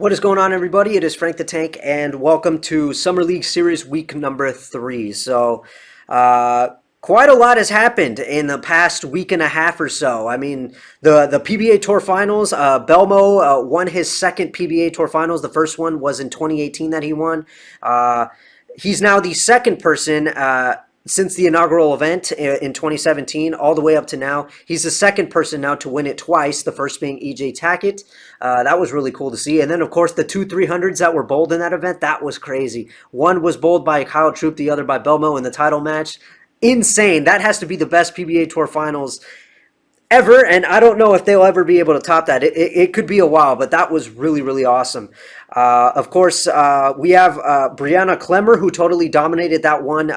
What is going on, everybody? It is Frank the Tank, and welcome to Summer League Series week number 3. Uh, Quite a lot has happened in the past week and a half or so. I mean, the PBA Tour Finals, Belmo won his second PBA Tour Finals. The first one was in 2018 that he won. Uh, he's now the second person since the inaugural event in 2017 all the way up to now. He's the second person now to win it twice, the first being EJ Tackett. That was really cool to see. And then, of course, the two 300s that were bowled in that event, that was crazy. One was bowled by Kyle Troop, the other by Belmo in the title match. Insane. That has to be the best PBA Tour Finals ever, and I don't know if they'll ever be able to top that. It could be a while, but that was really, really awesome. Of course, we have Brianna Klemmer, who totally dominated that one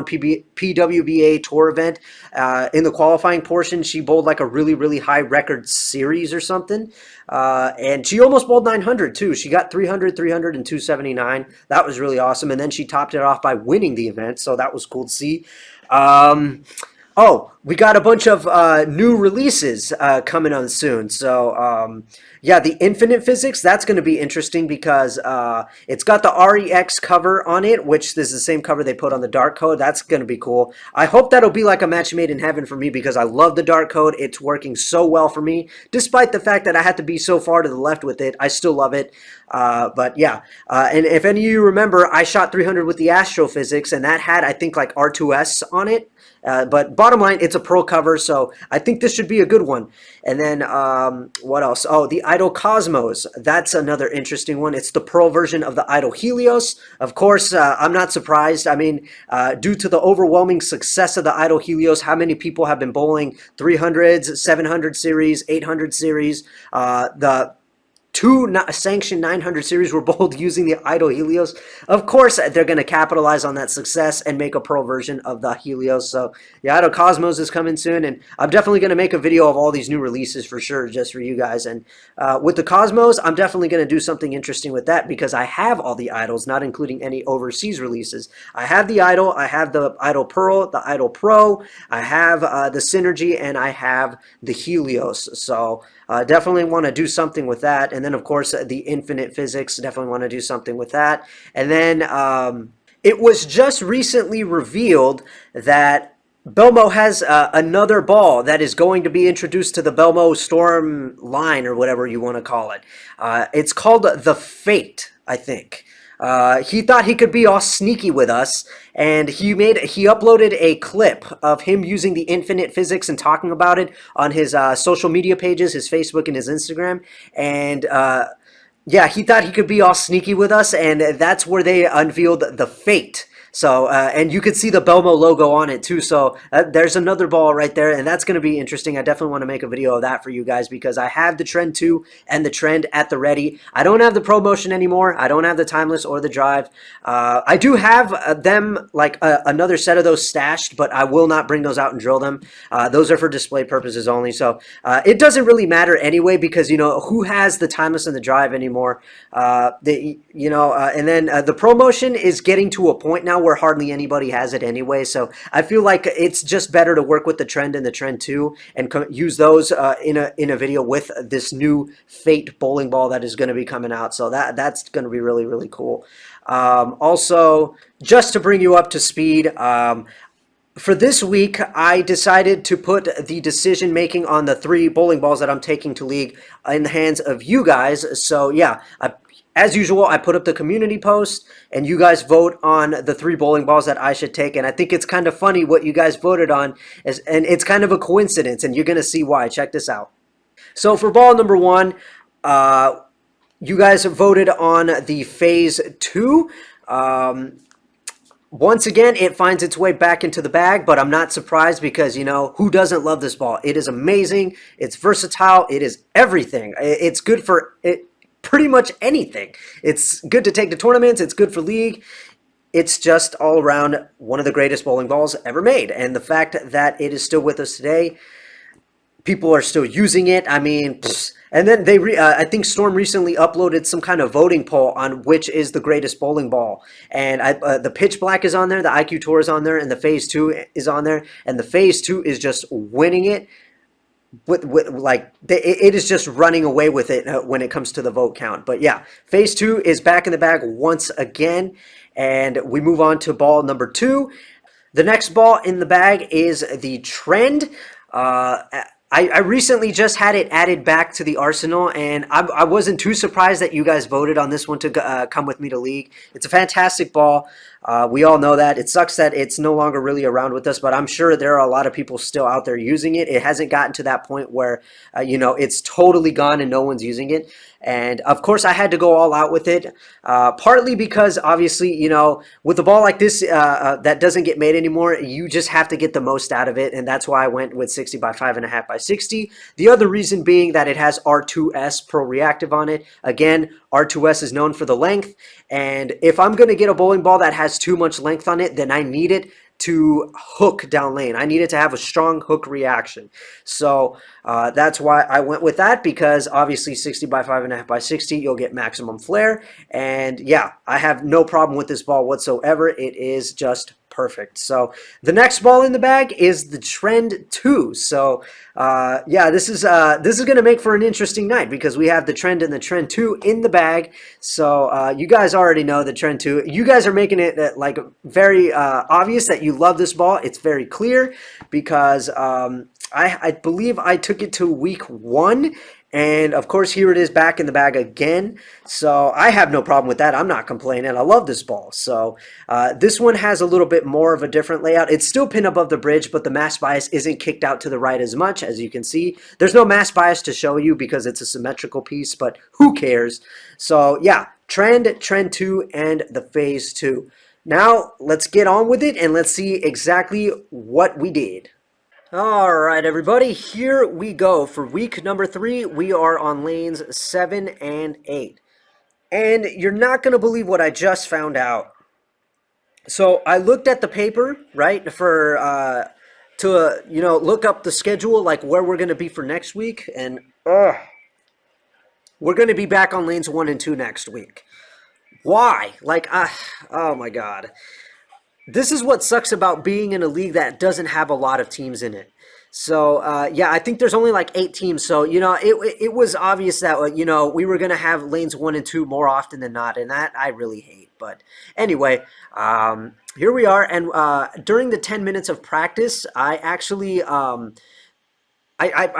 PWBA tour event. In the qualifying portion, she bowled like a really, really high record series or something. And she almost bowled 900 too. She got 300, 300, and 279. That was really awesome. And then she topped it off by winning the event, so that was cool to see. Oh, we got a bunch of new releases coming on soon. Yeah, the Infinite Physics, that's going to be interesting because it's got the REX cover on it, which is the same cover they put on the Dark Code. That's going to be cool. I hope that'll be like a match made in heaven for me because I love the Dark Code. It's working so well for me. Despite the fact that I had to be so far to the left with it, I still love it. But yeah, and if any of you remember, I shot 300 with the Astrophysics, and that had, I think, like R2S on it. But bottom line, it's a pro cover, so I think this should be a good one. And then what else? Oh, the Idol Cosmos. That's another interesting one. It's the pro version of the Idol Helios. Of course, I'm not surprised. I mean, due to the overwhelming success of the Idol Helios, how many people have been bowling 300s, 700 series, 800 series, the two sanctioned 900 series were bowled using the Idol Helios. Of course, they're going to capitalize on that success and make a pro version of the Helios. So the Idol Cosmos is coming soon, and I'm definitely going to make a video of all these new releases for sure, just for you guys. And with the Cosmos, I'm definitely going to do something interesting with that because I have all the Idols, not including any overseas releases. I have the Idol, I have the Idol Pearl, the Idol Pro, I have the Synergy, and I have the Helios. So definitely want to do something with that. And then, of course, the Infinite Physics, definitely want to do something with that. And then it was just recently revealed that Belmo has another ball that is going to be introduced to the Belmo Storm line, or whatever you want to call it. It's called the Fate, I think. He thought he could be all sneaky with us, and he uploaded a clip of him using the Infinite Physics and talking about it on his social media pages, his Facebook and his Instagram. And yeah, he thought he could be all sneaky with us, and that's where they unveiled the Fate. So, and you could see the Belmo logo on it too. So there's another ball right there, and that's going to be interesting. I definitely want to make a video of that for you guys because I have the Trend 2 and the Trend at the ready. I don't have the Pro Motion anymore. I don't have the Timeless or the Drive. I do have them, like another set of those stashed, but I will not bring those out and drill them. Those are for display purposes only. So it doesn't really matter anyway because, you know, who has the Timeless and the Drive anymore? And then the Pro Motion is getting to a point now where hardly anybody has it anyway. So I feel like it's just better to work with the Trend and the Trend 2 and use those in a video with this new Fate bowling ball that is going to be coming out. So that's going to be really, really cool. Also, just to bring you up to speed, for this week, I decided to put the decision making on the 3 bowling balls that I'm taking to league in the hands of you guys. So yeah, as usual, I put up the community post, and you guys vote on the 3 bowling balls that I should take. And I think it's kind of funny what you guys voted on, and it's kind of a coincidence, and you're going to see why. Check this out. So for ball number 1, you guys voted on the Phase 2. Once again, it finds its way back into the bag, but I'm not surprised because, you know, who doesn't love this ball? It is amazing. It's versatile. It is everything. It's good for it. Pretty much anything. It's good to take to tournaments. It's good for league. It's just all around one of the greatest bowling balls ever made. And the fact that it is still with us today, people are still using it. I mean, and then I think Storm recently uploaded some kind of voting poll on which is the greatest bowling ball. And the Pitch Black is on there, the IQ Tour is on there, and the Phase 2 is on there. And the Phase 2 is just winning it. with like it is just running away with it when it comes to the vote count. But yeah, phase two is back in the bag once again, and we move on to ball number two. The next ball in the bag is the trend. Uh, I recently just had it added back to the arsenal, and I wasn't too surprised that you guys voted on this one to come with me to league. It's a fantastic ball. We all know that. It sucks that it's no longer really around with us, but I'm sure there are a lot of people still out there using it. It hasn't gotten to that point where, it's totally gone and no one's using it. And of course, I had to go all out with it, partly because obviously, with a ball like this that doesn't get made anymore, you just have to get the most out of it. And that's why I went with 60 by 5.5 by 60. The other reason being that it has R2S Pro Reactive on it. Again, R2S is known for the length. And if I'm going to get a bowling ball that has too much length on it, then I need it to hook down lane. I need it to have a strong hook reaction. So that's why I went with that, because obviously 60 by 5.5 by 60, you'll get maximum flare. And yeah, I have no problem with this ball whatsoever. It is just perfect. So the next ball in the bag is the Trend 2. So yeah, this is going to make for an interesting night, because we have the Trend and the Trend 2 in the bag. So you guys already know the Trend 2. You guys are making it like very obvious that you love this ball. It's very clear, because I believe I took it to week 1. And of course, here it is back in the bag again. So I have no problem with that. I'm not complaining. I love this ball. So this one has a little bit more of a different layout. It's still pinned above the bridge, but the mass bias isn't kicked out to the right as much, as you can see. There's no mass bias to show you because it's a symmetrical piece, but who cares? So yeah, Trend, Trend 2, and the Phase 2. Now let's get on with it and let's see exactly what we did. All right, everybody, here we go. For week number 3, we are on lanes 7 and 8. And you're not going to believe what I just found out. So I looked at the paper, right, for to look up the schedule, like where we're going to be for next week, and we're going to be back on lanes 1 and 2 next week. Why? Like, oh my God. This is what sucks about being in a league that doesn't have a lot of teams in it. So, yeah, I think there's only like 8 teams. So, it was obvious that, we were going to have lanes 1 and 2 more often than not. And that I really hate. But anyway, here we are. And during the 10 minutes of practice, I actually I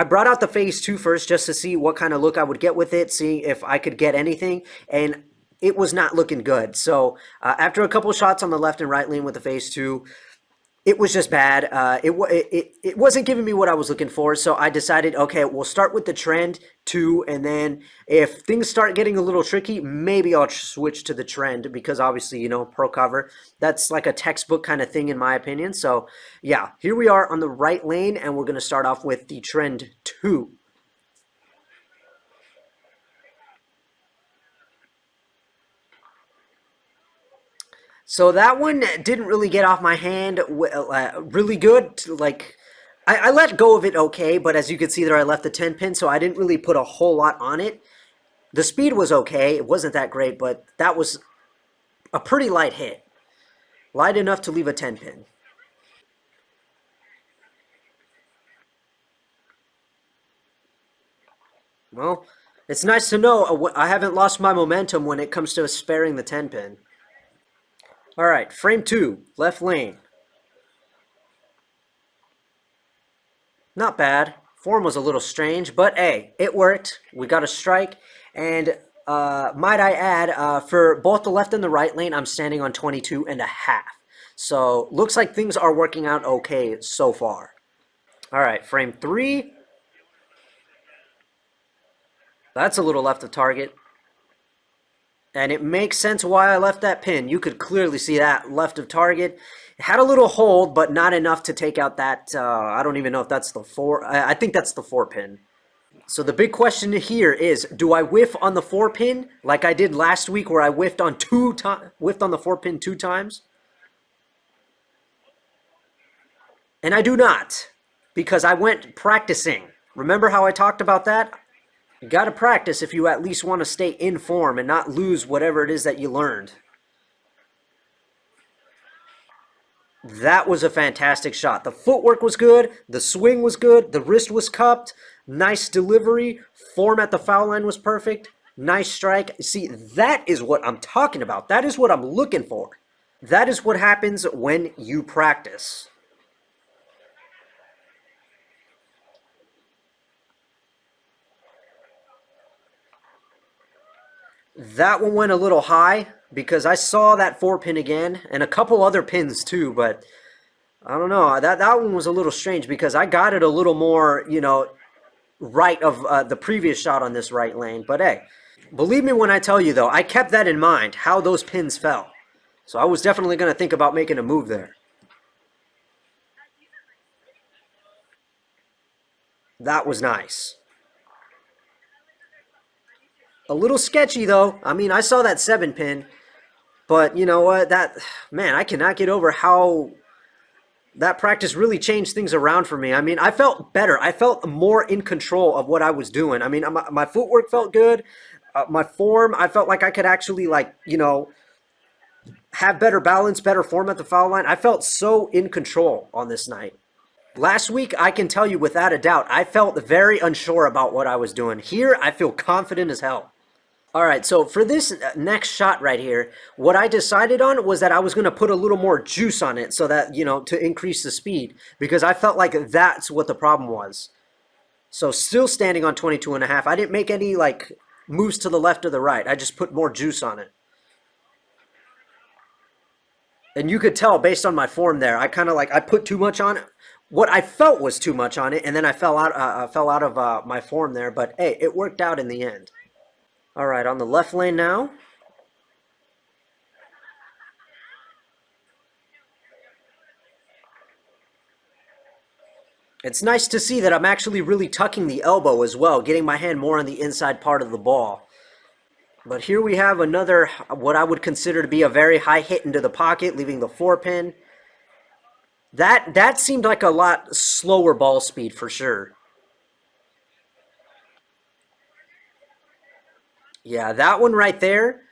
brought out the phase 2 first just to see what kind of look I would get with it, seeing if I could get anything. And it was not looking good. So after a couple shots on the left and right lane with the phase 2, it was just bad. It wasn't giving me what I was looking for, so I decided, okay, we'll start with the Trend 2, and then if things start getting a little tricky, maybe I'll switch to the Trend, because obviously, pro cover, that's like a textbook kind of thing in my opinion. So yeah, here we are on the right lane, and we're going to start off with the Trend 2. So that one didn't really get off my hand really good. Like, I let go of it okay, but as you can see there, I left the 10 pin, so I didn't really put a whole lot on it. The speed was okay. It wasn't that great, but that was a pretty light hit. Light enough to leave a 10 pin. Well, it's nice to know I haven't lost my momentum when it comes to sparing the 10 pin. All right, frame 2, left lane. Not bad. Form was a little strange, but hey, it worked. We got a strike, and might I add, for both the left and the right lane, I'm standing on 22 and a half. So looks like things are working out okay so far. All right, frame 3. That's a little left of target. And it makes sense why I left that pin. You could clearly see that left of target. It had a little hold, but not enough to take out that, I don't even know if that's the 4. I think that's the 4 pin. So the big question here is, do I whiff on the 4 pin like I did last week where I whiffed on the 4 pin 2 times? And I do not, because I went practicing. Remember how I talked about that? You got to practice if you at least want to stay in form and not lose whatever it is that you learned. That was a fantastic shot. The footwork was good. The swing was good. The wrist was cupped. Nice delivery. Form at the foul line was perfect. Nice strike. See, that is what I'm talking about. That is what I'm looking for. That is what happens when you practice. That one went a little high because I saw that four pin again and a couple other pins too, but I don't know. That one was a little strange because I got it a little more, right of the previous shot on this right lane. But hey, believe me when I tell you though, I kept that in mind, how those pins fell. So I was definitely going to think about making a move there. That was nice. A little sketchy though. I mean, I saw that seven pin, but you know what? That man, I cannot get over how that practice really changed things around for me. I mean, I felt better. I felt more in control of what I was doing. I mean, my footwork felt good. My form, I felt like I could actually have better balance, better form at the foul line. I felt so in control on this night. Last week, I can tell you without a doubt, I felt very unsure about what I was doing. Here, I feel confident as hell. All right, so for this next shot right here, what I decided on was that I was going to put a little more juice on it so that, to increase the speed because I felt like that's what the problem was. So still standing on 22 and a half. I didn't make any moves to the left or the right. I just put more juice on it. And you could tell based on my form there, I kind of I put too much on it. What I felt was too much on it, and then I fell out of my form there. But hey, it worked out in the end. All right, on the left lane now. It's nice to see that I'm actually really tucking the elbow as well, getting my hand more on the inside part of the ball. But here we have another, what I would consider to be a very high hit into the pocket, leaving the four pin. That seemed like a lot slower ball speed for sure. Yeah, that one right there,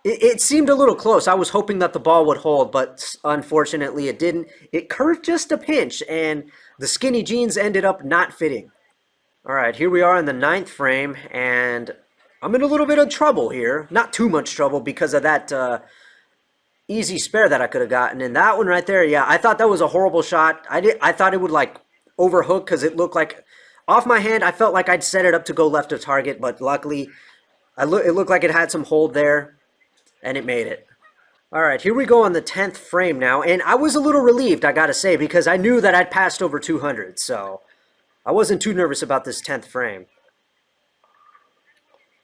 it seemed a little close. I was hoping that the ball would hold, but unfortunately it didn't. It curved just a pinch, and the skinny jeans ended up not fitting. All right, here we are in the ninth frame, and I'm in a little bit of trouble here. Not too much trouble because of that easy spare that I could have gotten. And that one right there, yeah, I thought that was a horrible shot. I thought it would overhook because it looked like off my hand. I felt like I'd set it up to go left of target, but luckily, it looked like it had some hold there, and it made it. All right, here we go on the 10th frame now, and I was a little relieved, I gotta say, because I knew that I'd passed over 200, so I wasn't too nervous about this 10th frame.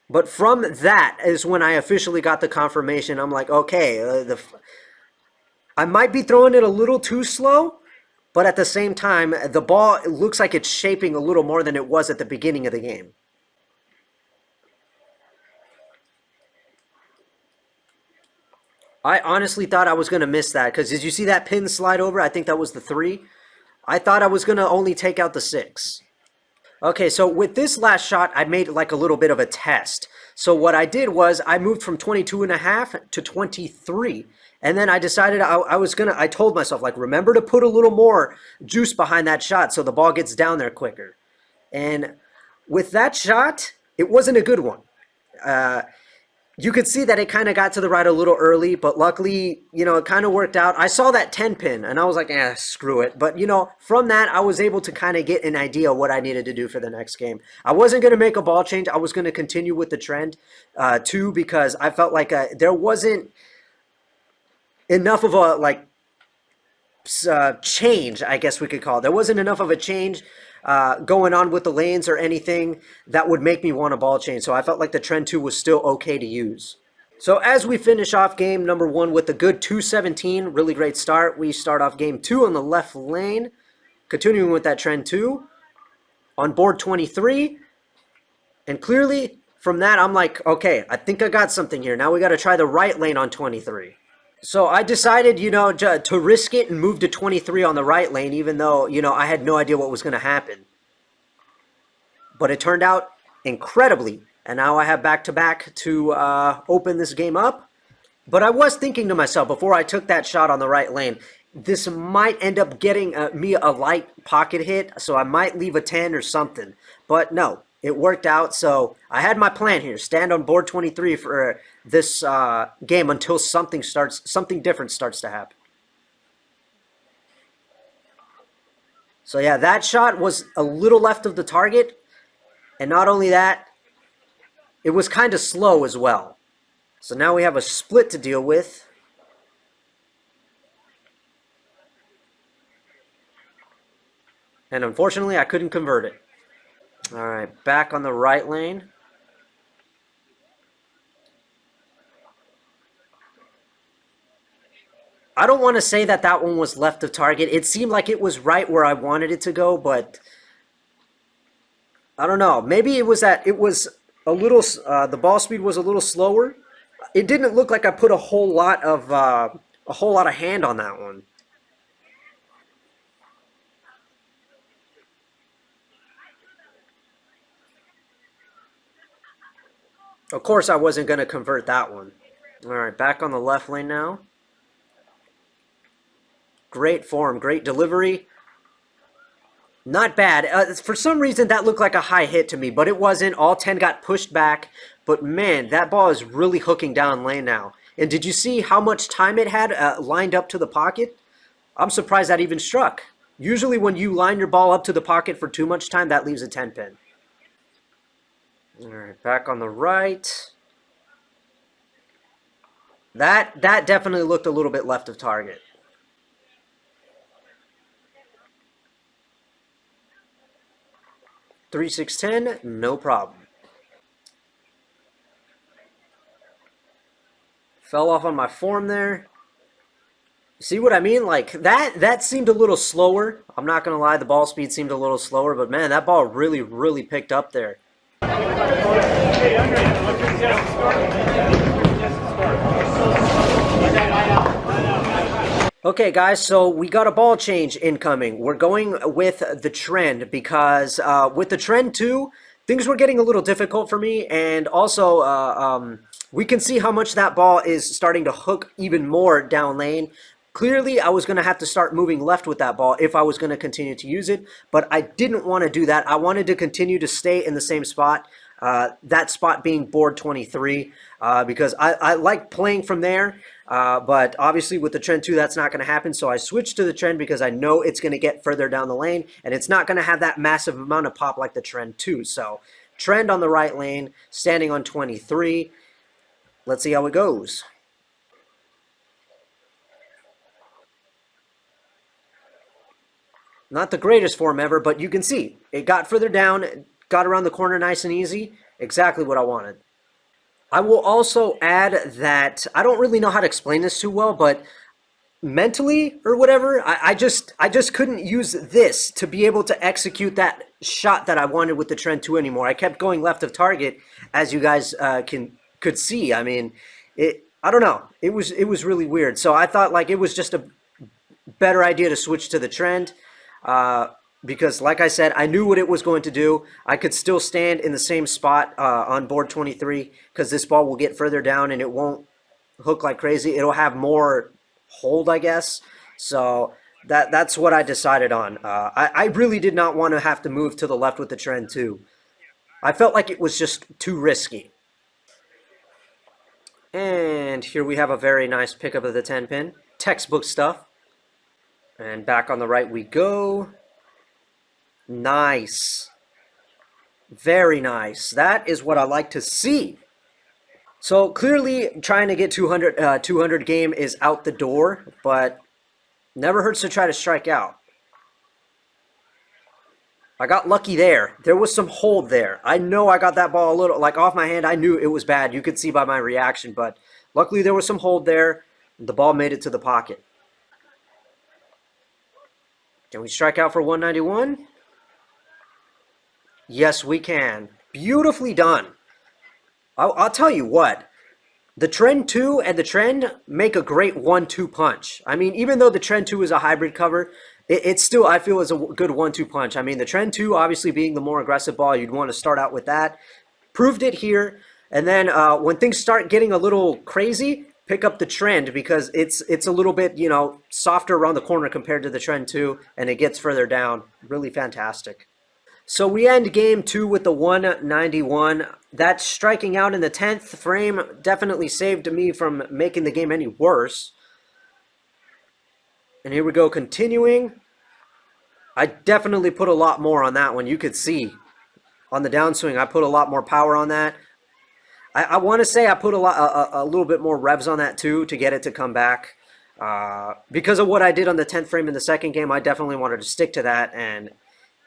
But from that is when I officially got the confirmation. I'm like, okay, I might be throwing it a little too slow, but at the same time, the ball looks like it's shaping a little more than it was at the beginning of the game. I honestly thought I was going to miss that because did you see that pin slide over? I think that was the three. I thought I was going to only take out the six. Okay, so with this last shot, I made a little bit of a test. So what I did was I moved from 22 and a half to 23. And then I decided I told myself, remember to put a little more juice behind that shot so the ball gets down there quicker. And with that shot, it wasn't a good one. You could see that it kind of got to the right a little early, but luckily, it kind of worked out. I saw that 10 pin and I was like, screw it. But, from that, I was able to kind of get an idea of what I needed to do for the next game. I wasn't going to make a ball change. I was going to continue with the trend, too, because I felt like there wasn't enough of a, change, I guess we could call it. There wasn't enough of a change going on with the lanes or anything that would make me want a ball change. So I felt like the trend 2 was still okay to use. So as we finish off game number 1 with a good 217, really great start, we start off game 2 on the left lane, continuing with that trend 2 on board 23. And clearly from that, I'm like, okay, I think I got something here. Now we got to try the right lane on 23. So I decided, to risk it and move to 23 on the right lane, even though, I had no idea what was going to happen. But it turned out incredibly. And now I have back-to-back to open this game up. But I was thinking to myself before I took that shot on the right lane, this might end up getting me a light pocket hit, so I might leave a 10 or something. But no, it worked out. So I had my plan here: stand on board 23 for this game until something different starts to happen. So yeah, that shot was a little left of the target, and not only that, it was kind of slow as well. So now we have a split to deal with. And unfortunately, I couldn't convert it. All right, back on the right lane. I don't want to say that that one was left of target. It seemed like it was right where I wanted it to go, but I don't know. Maybe it was that it was a little, the ball speed was a little slower. It didn't look like I put a whole lot of hand on that one. Of course, I wasn't going to convert that one. All right, back on the left lane now. Great form, great delivery. Not bad. For some reason, that looked like a high hit to me, but it wasn't. All 10 got pushed back. But man, that ball is really hooking down lane now. And did you see how much time it had lined up to the pocket? I'm surprised that even struck. Usually when you line your ball up to the pocket for too much time, that leaves a 10 pin. All right, back on the right. That definitely looked a little bit left of target. 3-6-10, no problem. Fell off on my form there. See what I mean? Like that seemed a little slower. I'm not gonna lie, the ball speed seemed a little slower, but man, that ball really, really picked up there. Okay, guys, so we got a ball change incoming. We're going with the trend because with the trend 2, things were getting a little difficult for me, and also we can see how much that ball is starting to hook even more down lane. Clearly, I was going to have to start moving left with that ball if I was going to continue to use it, but I didn't want to do that. I wanted to continue to stay in the same spot, that spot being board 23, because I like playing from there. But obviously with the trend 2, that's not going to happen. So I switched to the trend because I know it's going to get further down the lane and it's not going to have that massive amount of pop like the trend 2. So trend on the right lane, standing on 23. Let's see how it goes. Not the greatest form ever, but you can see it got further down, got around the corner nice and easy. Exactly what I wanted. I will also add that I don't really know how to explain this too well, but mentally or whatever, I just couldn't use this to be able to execute that shot that I wanted with the trend 2 anymore. I kept going left of target, as you guys could see. I mean, I don't know. It was really weird. So I thought like it was just a better idea to switch to the trend. Because like I said, I knew what it was going to do. I could still stand in the same spot on board 23 because this ball will get further down and it won't hook like crazy. It'll have more hold, I guess. So that's what I decided on. I really did not want to have to move to the left with the trend 2. I felt like it was just too risky. And here we have a very nice pickup of the 10 pin. Textbook stuff. And back on the right we go. Nice. Very nice. That is what I like to see. So clearly trying to get 200 game is out the door, but never hurts to try to strike out. I got lucky there. There was some hold there. I know I got that ball a little like off my hand. I knew it was bad. You could see by my reaction, but luckily there was some hold there. The ball made it to the pocket. Can we strike out for 191? Yes, we can. Beautifully done. I'll tell you what. The trend 2 and the trend make a great 1-2 punch. I mean, even though the trend 2 is a hybrid cover, it still, I feel, is a good 1-2 punch. I mean, the trend 2, obviously being the more aggressive ball, you'd want to start out with that. Proved it here. And then when things start getting a little crazy, pick up the trend because it's a little bit, softer around the corner compared to the trend 2, and it gets further down. Really fantastic. So we end game 2 with the 191. That striking out in the 10th frame definitely saved me from making the game any worse. And here we go, continuing. I definitely put a lot more on that one. You could see on the downswing, I put a lot more power on that. I want to say I put a little bit more revs on that too to get it to come back. Because of what I did on the 10th frame in the second game, I definitely wanted to stick to that, and it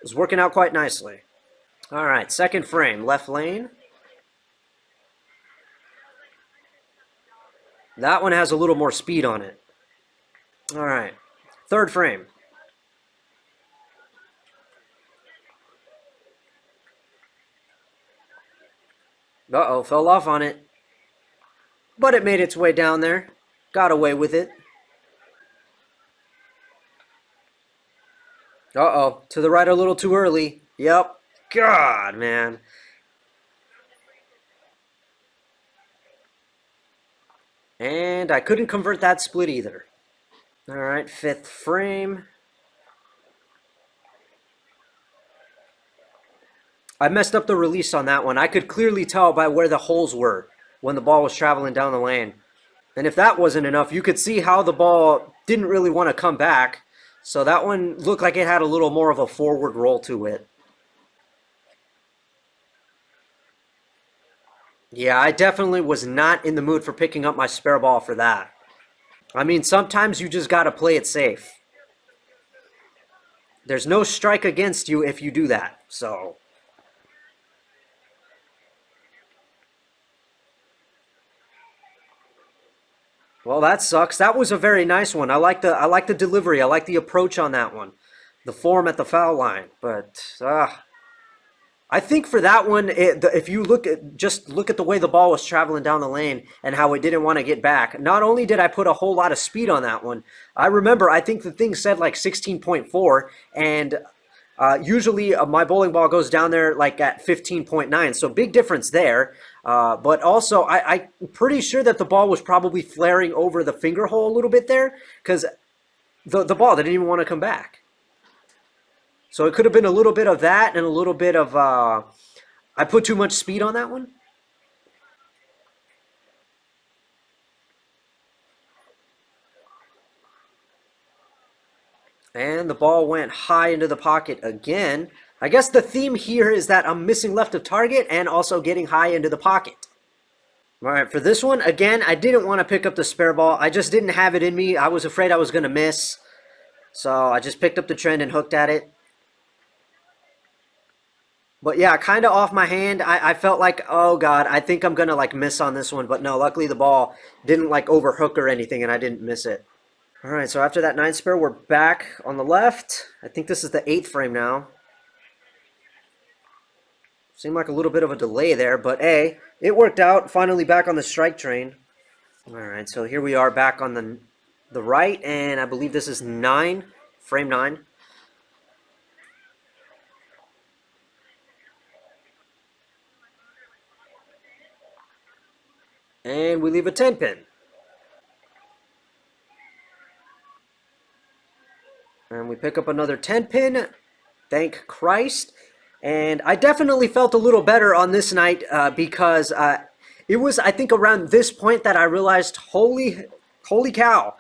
was working out quite nicely. All right, second frame, left lane. That one has a little more speed on it. All right, third frame. Uh-oh, fell off on it. But it made its way down there. Got away with it. Uh-oh, to the right a little too early. Yep. God, man. And I couldn't convert that split either. All right, fifth frame. I messed up the release on that one. I could clearly tell by where the holes were when the ball was traveling down the lane. And if that wasn't enough, you could see how the ball didn't really want to come back. So that one looked like it had a little more of a forward roll to it. Yeah, I definitely was not in the mood for picking up my spare ball for that. I mean, sometimes you just got to play it safe. There's no strike against you if you do that. So, well, that sucks. That was a very nice one. I like the delivery. I like the approach on that one. The form at the foul line, but I think for that one, if you look at the way the ball was traveling down the lane and how it didn't want to get back. Not only did I put a whole lot of speed on that one, I remember I think the thing said like 16.4, and usually my bowling ball goes down there like at 15.9, so big difference there. But also, I'm pretty sure that the ball was probably flaring over the finger hole a little bit there because the ball didn't even want to come back. So it could have been a little bit of that and a little bit of, I put too much speed on that one. And the ball went high into the pocket again. I guess the theme here is that I'm missing left of target and also getting high into the pocket. All right, for this one, again, I didn't want to pick up the spare ball. I just didn't have it in me. I was afraid I was going to miss. So I just picked up the trend and hooked at it. But yeah, kind of off my hand. I felt like, oh God, I think I'm going to like miss on this one. But no, luckily the ball didn't like overhook or anything and I didn't miss it. All right, so after that 9 spare, we're back on the left. I think this is the 8th frame now. Seemed like a little bit of a delay there, but hey, it worked out. Finally back on the strike train. All right, so here we are back on the right, and I believe this is frame 9. And we leave a 10 pin. And we pick up another 10 pin. Thank Christ. And I definitely felt a little better on this night because it was, I think, around this point that I realized, holy cow,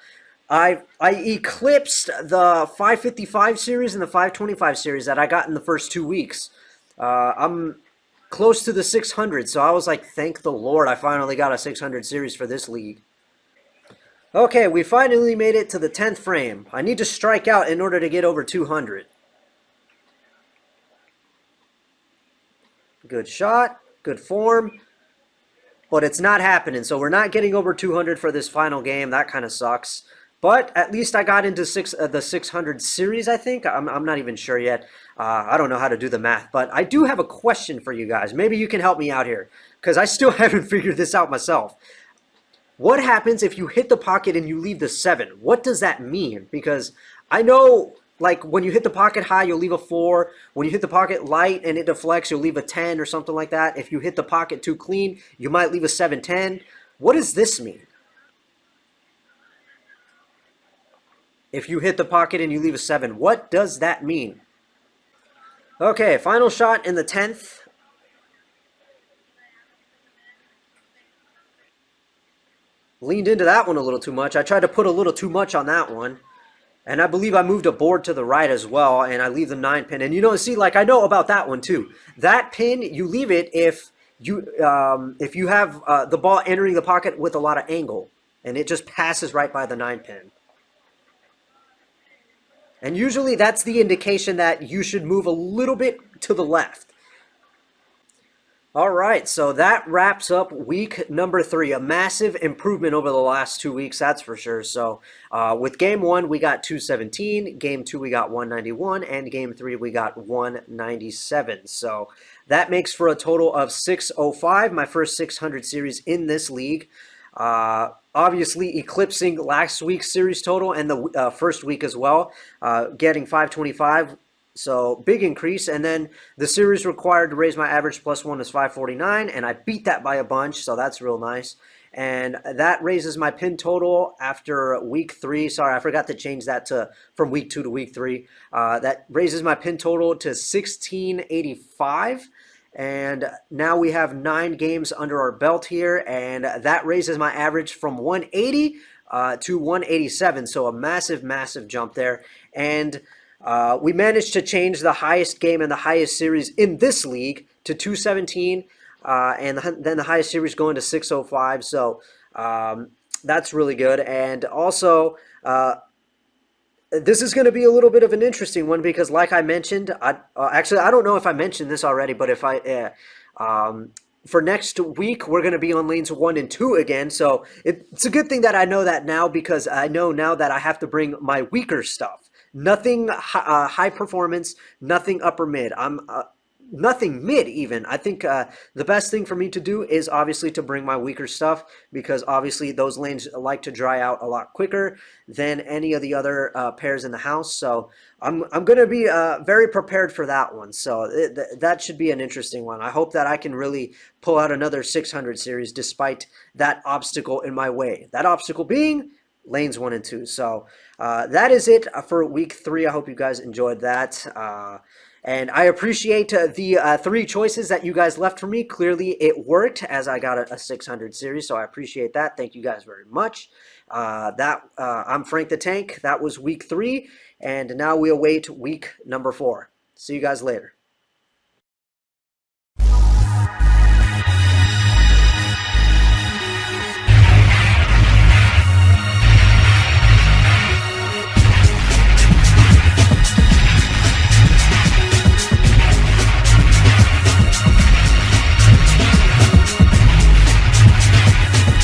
I eclipsed the 555 series and the 525 series that I got in the first 2 weeks. I'm close to the 600, so I was like, thank the Lord, I finally got a 600 series for this league. Okay, we finally made it to the 10th frame. I need to strike out in order to get over 200. Good shot, good form, but it's not happening. So we're not getting over 200 for this final game. That kind of sucks. But at least I got into the 600 series, I think. I'm not even sure yet. I don't know how to do the math. But I do have a question for you guys. Maybe you can help me out here, because I still haven't figured this out myself. What happens if you hit the pocket and you leave the 7? What does that mean? Because I know, like, when you hit the pocket high, you'll leave a 4. When you hit the pocket light and it deflects, you'll leave a 10 or something like that. If you hit the pocket too clean, you might leave a 7-10. What does this mean? If you hit the pocket and you leave a 7, what does that mean? Okay, final shot in the 10th. Leaned into that one a little too much. I tried to put a little too much on that one. And I believe I moved a board to the right as well, and I leave the 9 pin. And see, like I know about that one too. That pin, you leave it if you have the ball entering the pocket with a lot of angle, and it just passes right by the 9 pin. And usually that's the indication that you should move a little bit to the left. All right, so that wraps up week number 3. A massive improvement over the last 2 weeks, that's for sure. So with game 1, we got 217. Game 2, we got 191. And game 3, we got 197. So that makes for a total of 605, my first 600 series in this league. Obviously eclipsing last week's series total and the first week as well, getting 525. So big increase, and then the series required to raise my average +1 is 549, and I beat that by a bunch, so that's real nice. And that raises my pin total after week 3. Sorry, I forgot to change that to from week 2 to week 3. That raises my pin total to 1685. And now we have 9 games under our belt here, and that raises my average from 180 to 187. So a massive, massive jump there. And we managed to change the highest game and the highest series in this league to 217, and then the highest series going to 605. So that's really good. And also, this is going to be a little bit of an interesting one because, like I mentioned, actually I don't know if I mentioned this already, but if for next week we're going to be on lanes 1 and 2 again. So it's a good thing that I know that now, because I know now that I have to bring my weaker stuff. Nothing high performance, nothing upper mid. I'm nothing mid even. I think the best thing for me to do is obviously to bring my weaker stuff, because obviously those lanes like to dry out a lot quicker than any of the other pairs in the house. So I'm going to be very prepared for that one. So that should be an interesting one. I hope that I can really pull out another 600 series despite that obstacle in my way. That obstacle being lanes 1 and 2. So that is it for week 3. I hope you guys enjoyed that. And I appreciate the 3 choices that you guys left for me. Clearly it worked, as I got a 600 series. So I appreciate that. Thank you guys very much. I'm Frank the Tank. That was week 3. And now we await week number 4. See you guys later.